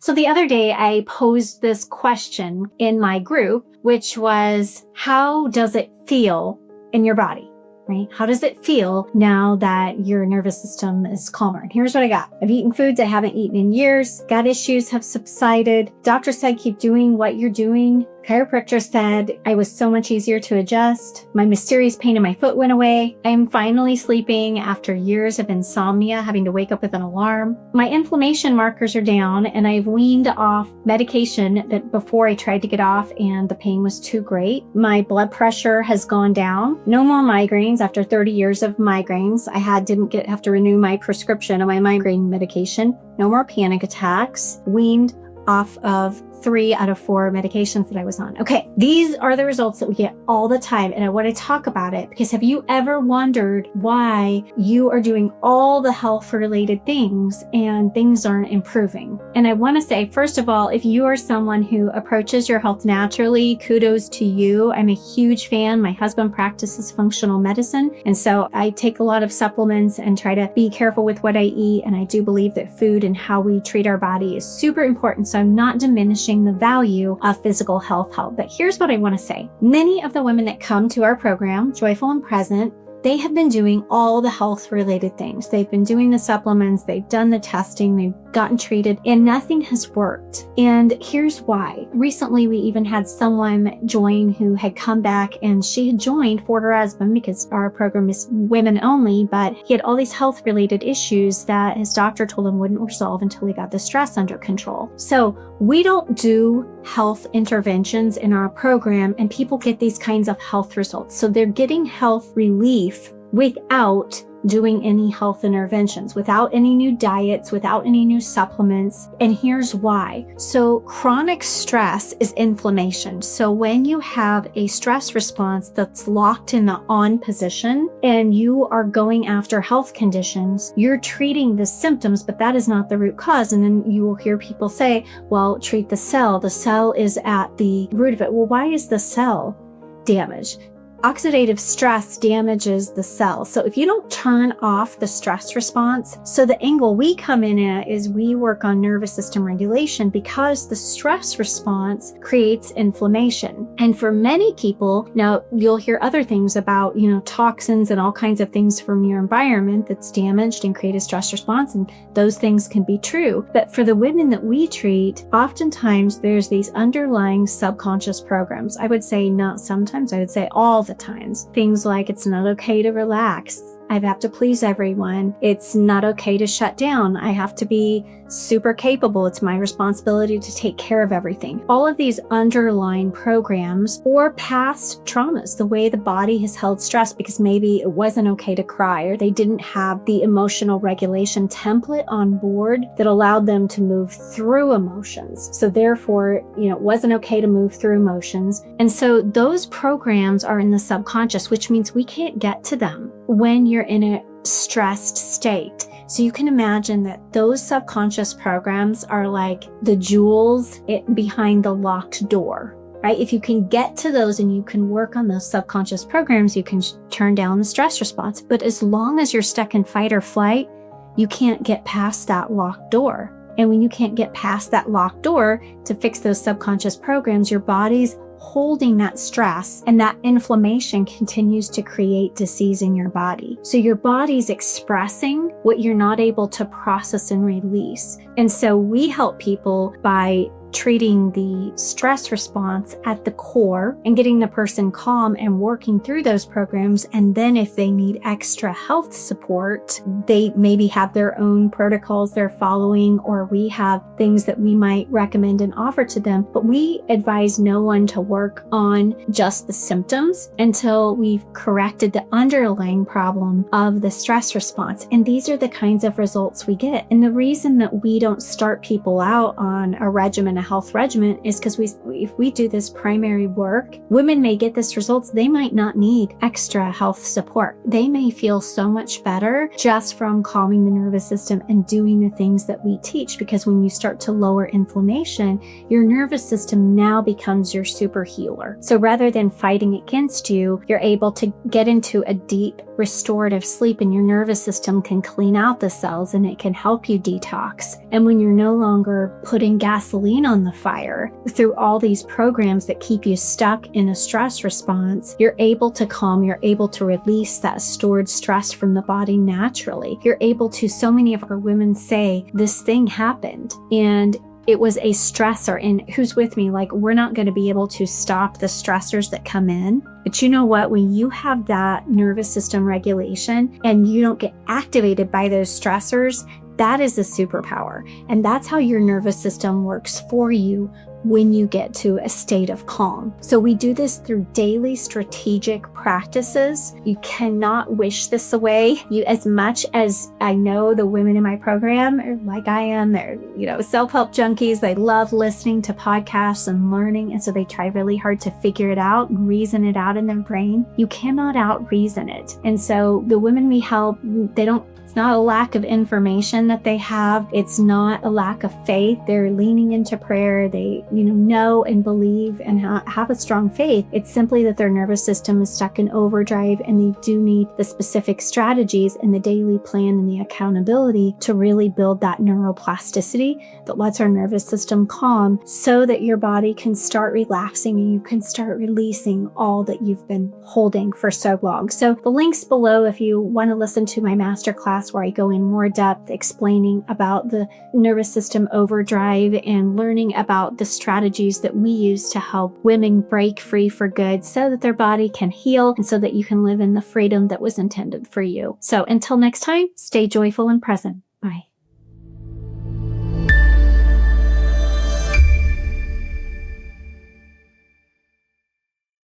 So the other day I posed this question in my group, which was, how does it feel in your body? Right? How does it feel now that your nervous system is calmer? And here's what I got. I've eaten foods I haven't eaten in years. Gut issues have subsided. Doctor said, keep doing what you're doing. Chiropractor said I was so much easier to adjust. My mysterious pain in my foot went away. I am finally sleeping after years of insomnia, having to wake up with an alarm. My inflammation markers are down, and I've weaned off medication that before I tried to get off and the pain was too great. My blood pressure has gone down. No more migraines after 30 years of migraines. I didn't have to renew my prescription of my migraine medication. No more panic attacks. Weaned off of 3 out of 4 medications that I was on. Okay, these are the results that we get all the time, and I want to talk about it because have you ever wondered why you are doing all the health-related things and things aren't improving? And I want to say, first of all, if you are someone who approaches your health naturally, kudos to you. I'm a huge fan. My husband practices functional medicine, and so I take a lot of supplements and try to be careful with what I eat, and I do believe that food and how we treat our body is super important, so I'm not diminishing the value of physical health. But here's what I want to say. Many of the women that come to our program, Joyful and Present, they have been doing all the health-related things. They've been doing the supplements, they've done the testing, they've gotten treated, and nothing has worked. And here's why. Recently, we even had someone join who had come back, and she had joined for her husband because our program is women only, but he had all these health-related issues that his doctor told him wouldn't resolve until he got the stress under control. So we don't do health interventions in our program, and people get these kinds of health results. So they're getting health relief without doing any health interventions, without any new diets, without any new supplements. And here's why. So chronic stress is inflammation. So when you have a stress response that's locked in the on position and you are going after health conditions, you're treating the symptoms, but that is not the root cause. And then you will hear people say, well, treat the cell. The cell is at the root of it. Well, why is the cell damaged? Oxidative stress damages the cell. So if you don't turn off the stress response, so the angle we come in at is we work on nervous system regulation because the stress response creates inflammation. And for many people, now you'll hear other things about, toxins and all kinds of things from your environment that's damaged and create a stress response. And those things can be true. But for the women that we treat, oftentimes there's these underlying subconscious programs. I would say not sometimes, I would say all the times. Things like it's not okay to relax. I have to please everyone. It's not okay to shut down. I have to be super capable. It's my responsibility to take care of everything. All of these underlying programs or past traumas, the way the body has held stress because maybe it wasn't okay to cry or they didn't have the emotional regulation template on board that allowed them to move through emotions. So therefore, it wasn't okay to move through emotions. And so those programs are in the subconscious, which means we can't get to them when you're in a stressed state. So you can imagine that those subconscious programs are like the jewels behind the locked door, right? If you can get to those and you can work on those subconscious programs, you can turn down the stress response. But as long as you're stuck in fight or flight, you can't get past that locked door. And when you can't get past that locked door to fix those subconscious programs, your body's holding that stress and that inflammation continues to create disease in your body. So your body's expressing what you're not able to process and release. And so we help people by treating the stress response at the core and getting the person calm and working through those programs. And then if they need extra health support, they maybe have their own protocols they're following, or we have things that we might recommend and offer to them. But we advise no one to work on just the symptoms until we've corrected the underlying problem of the stress response. And these are the kinds of results we get. And the reason that we don't start people out on a regimen in a health regimen is because if we do this primary work, women may get this results. They might not need extra health support. They may feel so much better just from calming the nervous system and doing the things that we teach, because when you start to lower inflammation, your nervous system now becomes your super healer. So rather than fighting against you, you're able to get into a deep restorative sleep, and your nervous system can clean out the cells and it can help you detox. And when you're no longer putting gasoline on the fire through all these programs that keep you stuck in a stress response, you're able to calm, you're able to release that stored stress from the body naturally. You're able to, so many of our women say, this thing happened and it was a stressor. And who's with me? Like, we're not going to be able to stop the stressors that come in. But you know what? When you have that nervous system regulation and you don't get activated by those stressors, that is a superpower. And that's how your nervous system works for you when you get to a state of calm. So we do this through daily strategic practices. You cannot wish this away. As much as I know the women in my program are like I am, they're, self-help junkies. They love listening to podcasts and learning. And so they try really hard to figure it out and reason it out in their brain. You cannot out-reason it. And so the women we help, it's not a lack of information that they have. It's not a lack of faith. They're leaning into prayer. They, know and believe and have a strong faith. It's simply that their nervous system is stuck in overdrive, and they do need the specific strategies and the daily plan and the accountability to really build that neuroplasticity that lets our nervous system calm, so that your body can start relaxing and you can start releasing all that you've been holding for so long. So the link's below if you want to listen to my masterclass, where I go in more depth explaining about the nervous system overdrive and learning about the strategies that we use to help women break free for good, so that their body can heal and so that you can live in the freedom that was intended for you. So until next time, stay joyful and present. Bye.